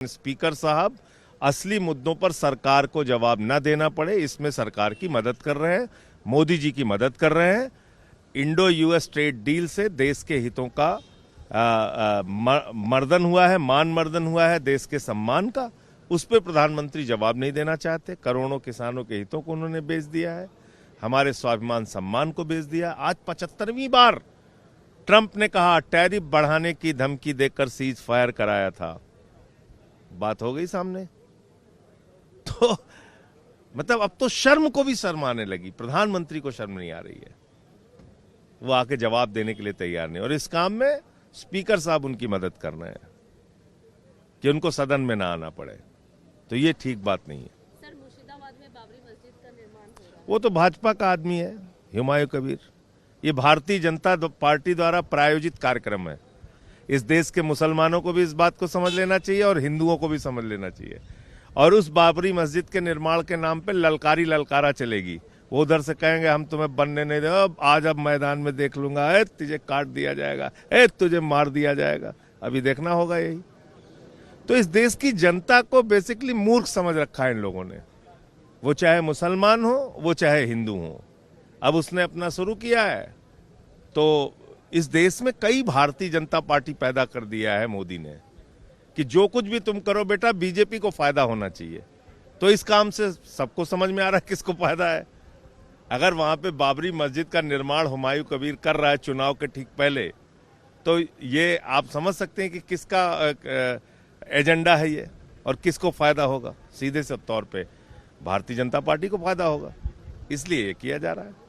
Speaker साहब असली मुद्दों पर सरकार को जवाब न देना पड़े, इसमें सरकार की मदद कर रहे हैं, मोदी जी की मदद कर रहे हैं। इंडो यूएस ट्रेड डील से देश के हितों का मर्दन हुआ है, मान मर्दन हुआ है देश के सम्मान का। उस पर प्रधानमंत्री जवाब नहीं देना चाहते। करोड़ों किसानों के हितों को उन्होंने बेच दिया है, हमारे स्वाभिमान सम्मान को बेच दिया। आज 75वीं बार ट्रंप ने कहा टैरिफ बढ़ाने की धमकी देकर सीज फायर कराया था। बात हो गई सामने। तो मतलब अब तो शर्म को भी शर्म आने लगी, प्रधानमंत्री को शर्म नहीं आ रही है, वो आके जवाब देने के लिए तैयार नहीं। और इस काम में स्पीकर साहब उनकी मदद कर रहे हैं कि उनको सदन में ना आना पड़े, तो ये ठीक बात नहीं है। सर, मुर्शिदाबाद में बाबरी मस्जिद का निर्माण हो रहा है। वो तो भाजपा का आदमी है, हुमायूं कबीर। ये भारतीय जनता पार्टी द्वारा प्रायोजित कार्यक्रम है। इस देश के मुसलमानों को भी इस बात को समझ लेना चाहिए और हिंदुओं को भी समझ लेना चाहिए। और उस बाबरी मस्जिद के निर्माण के नाम पे ललकारी ललकारा चलेगी। वो उधर से कहेंगे हम तुम्हें बनने नहीं दे, आज अब मैदान में देख लूंगा, तुझे काट दिया जाएगा, तुझे मार दिया जाएगा। अभी देखना होगा यही। तो इस देश की जनता को बेसिकली मूर्ख समझ रखा है इन लोगों ने, वो चाहे मुसलमान हो वो चाहे हिंदू हो। अब उसने अपना शुरू किया है, तो इस देश में कई भारतीय जनता पार्टी पैदा कर दिया है मोदी ने कि जो कुछ भी तुम करो बेटा बीजेपी को फायदा होना चाहिए। तो इस काम से सबको समझ में आ रहा है किसको फायदा है। अगर वहां पे बाबरी मस्जिद का निर्माण हुमायूं कबीर कर रहा है चुनाव के ठीक पहले, तो ये आप समझ सकते हैं कि किसका एजेंडा है ये और किसको फायदा होगा। सीधे से तौर पे भारतीय जनता पार्टी को फायदा होगा, इसलिए ये किया जा रहा है।